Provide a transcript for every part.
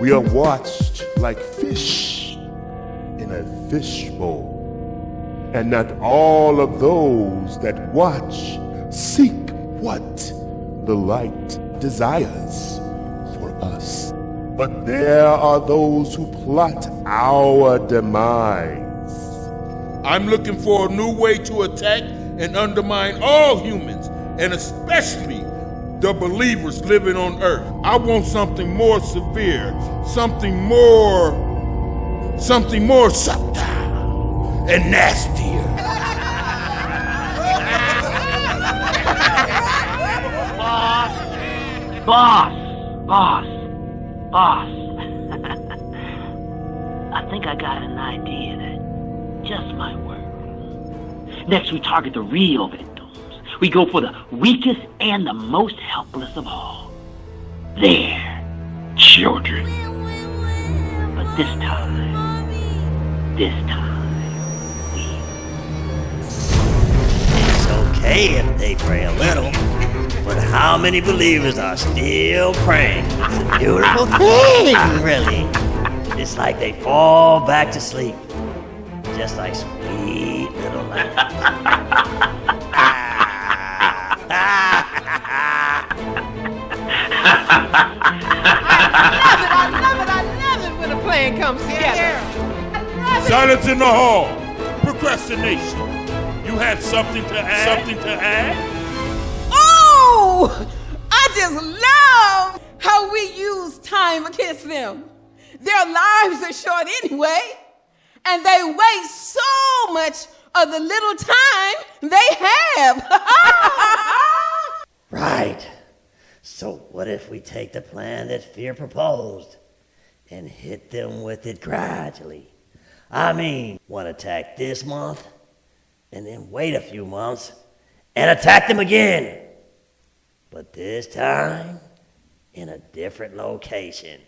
We are watched like fish in a fishbowl. And not all of those that watch seek what the light desires for us. But there are those who plot our demise. I'm looking for a new way to attack and undermine all humans, and especially the believers living on Earth. I want something more severe, something more subtle and nastier. Boss. I think I got an idea that just might work. Next, we target the real victims. We go for the weakest and the most helpless of all. Their children. But this time, It's okay if they pray a little, but how many believers are still praying? It's a beautiful thing, really. It's like they fall back to sleep, just like sweet little lambs. I love it when a plan comes together. Silence in the hall. Procrastination. You have something to add? Oh! I just love how we use time against them. Their lives are short anyway, and they waste so much of the little time they have. Right. So what if we take the plan that Fear proposed and hit them with it gradually? I mean, one attack this month, and then wait a few months and attack them again. But this time, in a different location.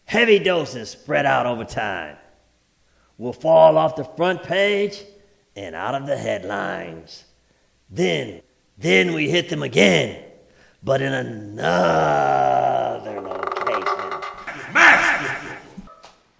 Heavy doses spread out over time will fall off the front page and out of the headlines. Then we hit them again, but in another location. Master!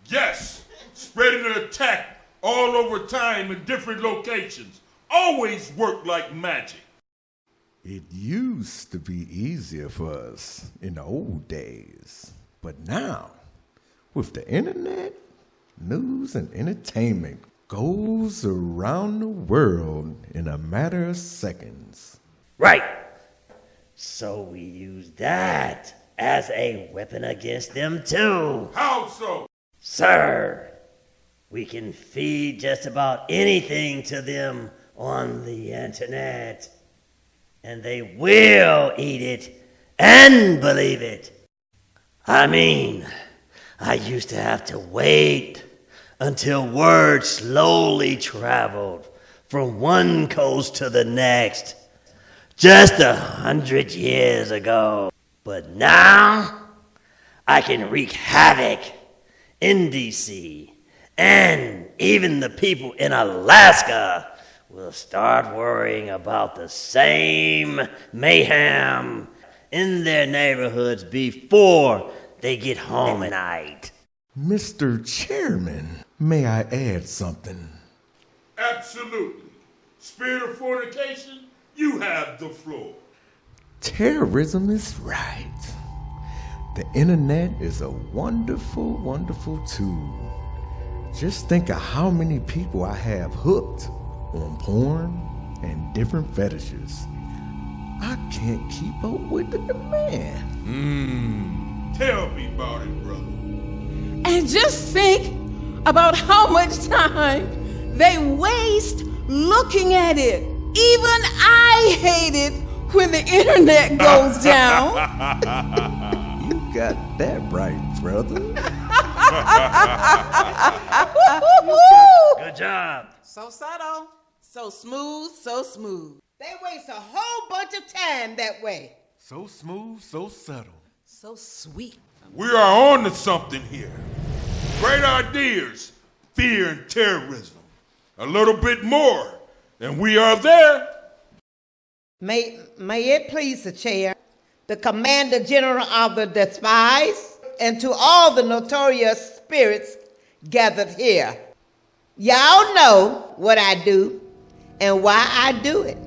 Yes! Spreading an attack all over time in different locations. Always work like magic. It used to be easier for us in the old days. But now, with the internet, news and entertainment goes around the world in a matter of seconds. Right. So we use that as a weapon against them too. How so? Sir, we can feed just about anything to them on the internet, and they will eat it and believe it. I mean, I used to have to wait until word slowly traveled from one coast to the next, just 100 years ago. But now, I can wreak havoc in DC, and even the people in Alaska will start worrying about the same mayhem in their neighborhoods before they get home at night. Mr. Chairman, may I add something? Absolutely. Spirit of fornication, you have the floor. Terrorism is right. The internet is a wonderful, wonderful tool. Just think of how many people I have hooked on porn and different fetishes. I can't keep up with the demand. Tell me about it, brother. And just think about how much time they waste looking at it. Even I hate it when the internet goes down. You got that right, brother. Good job. So subtle, so smooth. They waste a whole bunch of time that way. So smooth, so subtle. So sweet. We are on to something here. Great ideas, fear and terrorism. A little bit more, and we are there. May it please the chair, the Commander General of the Despise, and to all the notorious spirits gathered here. Y'all know what I do and why I do it.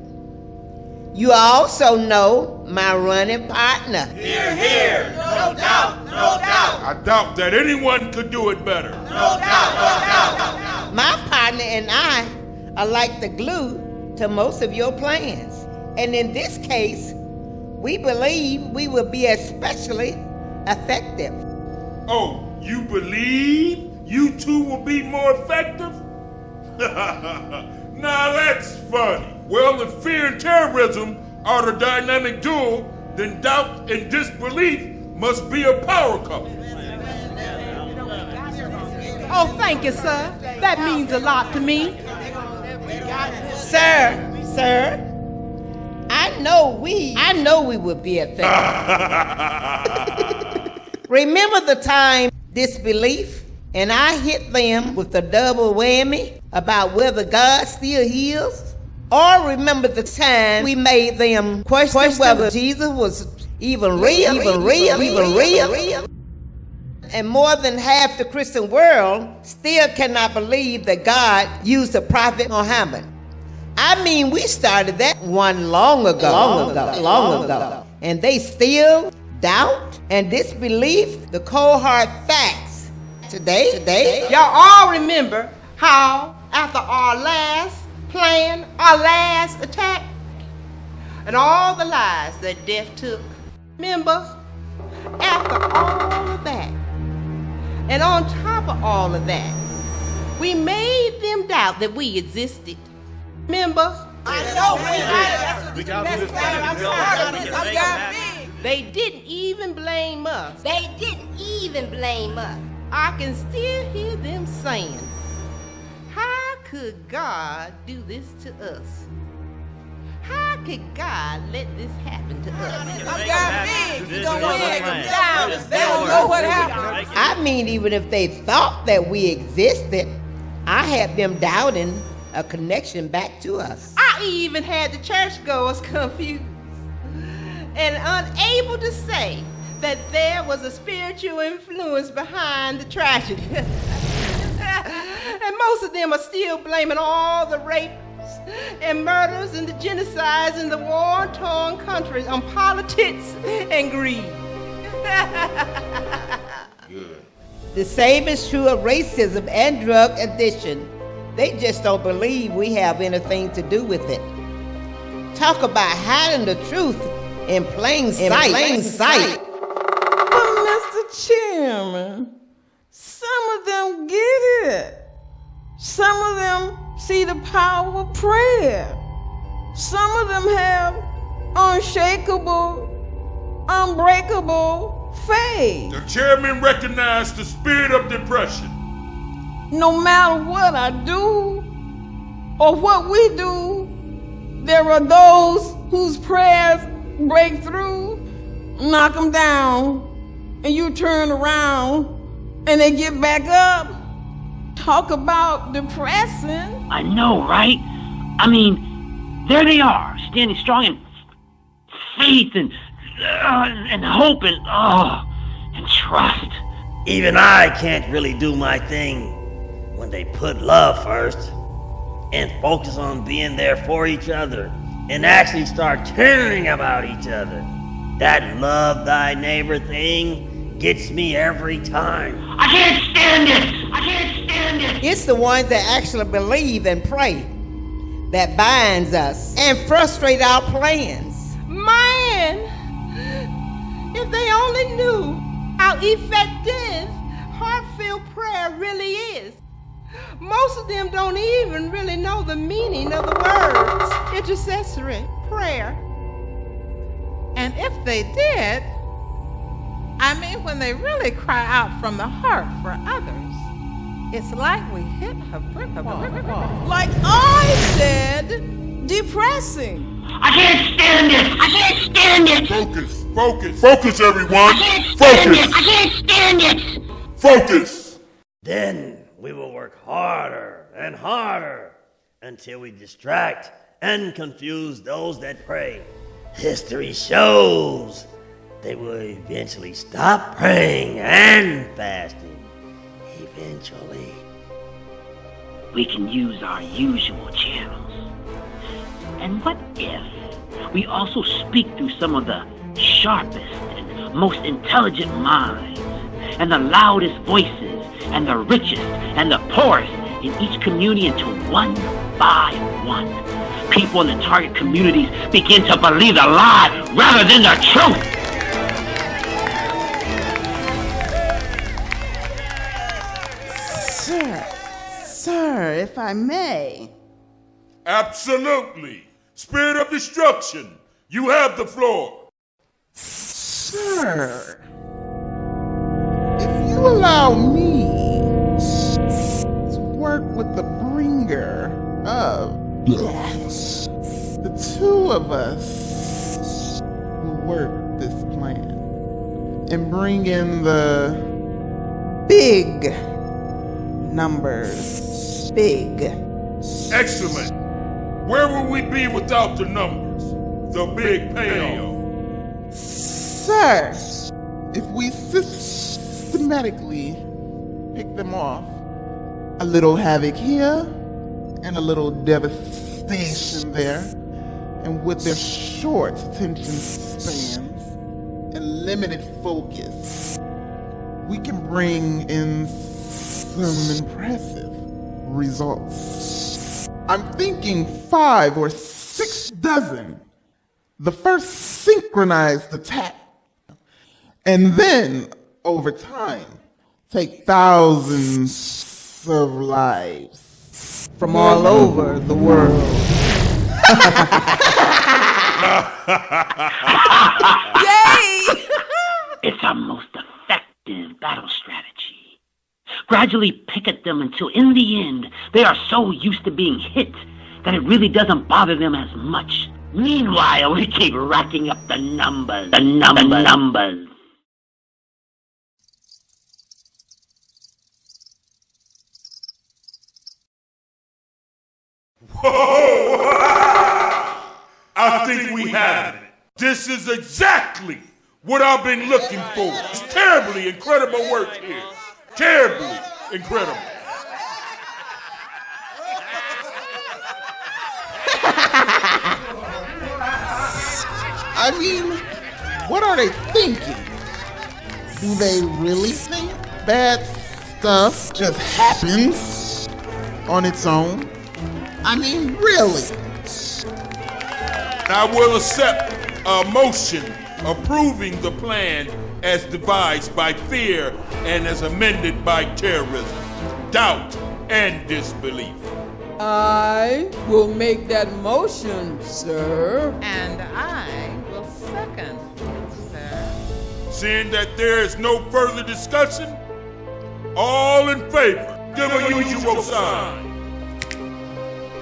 You also know my running partner. Here, here. No doubt, no doubt. I doubt that anyone could do it better. No doubt, no doubt. My partner and I are like the glue to most of your plans. And in this case, we believe we will be especially effective. Oh, you believe you two will be more effective? Now that's funny. Well, if fear and terrorism are the dynamic duo, then doubt and disbelief must be a power couple. Oh, thank you, sir. That means a lot to me. Sir, I know we will be effective. Remember the time disbelief and I hit them with the double whammy about whether God still heals? Or remember the time we made them question whether Jesus was even real? And more than half the Christian world still cannot believe that God used the prophet Muhammad. I mean, we started that one long ago. And they still doubt and disbelieve the cold hard facts. Today, Y'all all remember how after our last plan, our last attack, and all the lives that death took, remember, after all of that, and on top of all of that, we made them doubt that we existed. Remember? They didn't even blame us. I can still hear them saying, how could God do this to us? How could God let this happen to us? they don't know what happened. I mean, even if they thought that we existed, I had them doubting a connection back to us. I even had the churchgoers confused and unable to say that there was a spiritual influence behind the tragedy. And most of them are still blaming all the rapes and murders and the genocides in the war-torn countries on politics and greed. Good. The same is true of racism and drug addiction. They just don't believe we have anything to do with it. Talk about hiding the truth in plain sight. But Mr. Chairman, some of them get it. Some of them see the power of prayer. Some of them have unshakable, unbreakable faith. The chairman recognized the spirit of depression. No matter what I do or what we do, there are those whose prayers break through, knock them down, and you turn around and they get back up. Talk about depressing. I know, right? I mean, there they are, standing strong in faith and hope and trust. Even I can't really do my thing when they put love first and focus on being there for each other and actually start caring about each other. That love thy neighbor thing gets me every time. I can't stand it! It's the ones that actually believe and pray that binds us and frustrate our plans. Man, if they only knew how effective heartfelt prayer really is. Most of them don't even really know the meaning of the words intercessory prayer. And if they did, I mean, when they really cry out from the heart for others, it's like we hit a brick wall. Like I said, depressing. I can't stand it! Focus, everyone! I can't stand it! Focus! Then we will work harder and harder until we distract and confuse those that pray. History shows they will eventually stop praying and fasting. Eventually. We can use our usual channels. And what if we also speak through some of the sharpest and most intelligent minds, and the loudest voices, and the richest and the poorest in each community until one by one, people in the target communities begin to believe the lie rather than the truth? Sir, if I may. Absolutely. Spirit of destruction, you have the floor. Sir, if you allow me to work with the bringer of death, the two of us will work this plan and bring in the big numbers. Big. Excellent. Where would we be without the numbers? The big payoff. Sir, if we systematically pick them off, a little havoc here and a little devastation there, and with their short attention spans and limited focus, we can bring in some impressive results. I'm thinking 5 or 6 dozen. The first synchronized attack. And then, over time, take thousands of lives from all over the world. Yay! It's our most effective battle strategy. Gradually pick at them until in the end, they are so used to being hit that it really doesn't bother them as much. Meanwhile, we keep racking up the numbers. I think we have it. This is exactly what I've been looking for. It's terribly incredible work here. Terribly incredible. I mean, what are they thinking? Do they really think bad stuff just happens on its own? I mean, really? I will accept a motion approving the plan as devised by fear and as amended by terrorism, doubt, and disbelief. I will make that motion, sir. And I will second, sir. Seeing that there is no further discussion, all in favor, give a usual sign.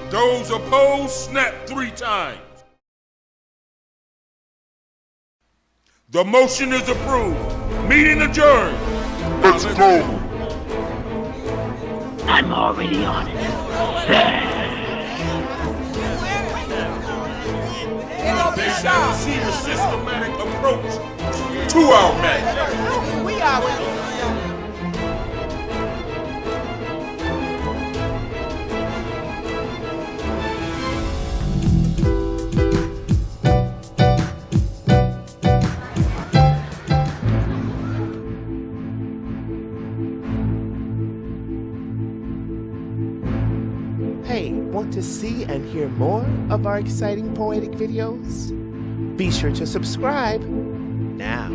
Those opposed, snap 3 times. The motion is approved. Meeting adjourned. Let's go. I'm already on it. They shall receive a systematic approach to our match. We are. Hey, want to see and hear more of our exciting poetic videos? Be sure to subscribe now.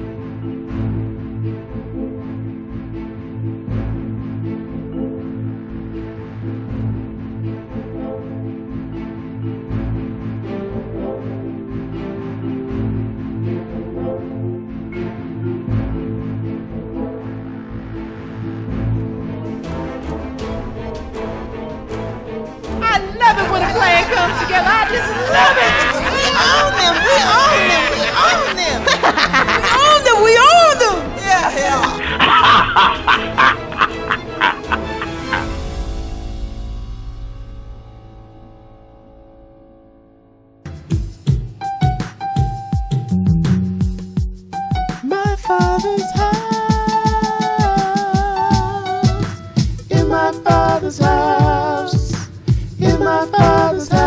When a plan comes together, I just love it. We own them. We own them. We own them. We own them. Yeah. our father's house.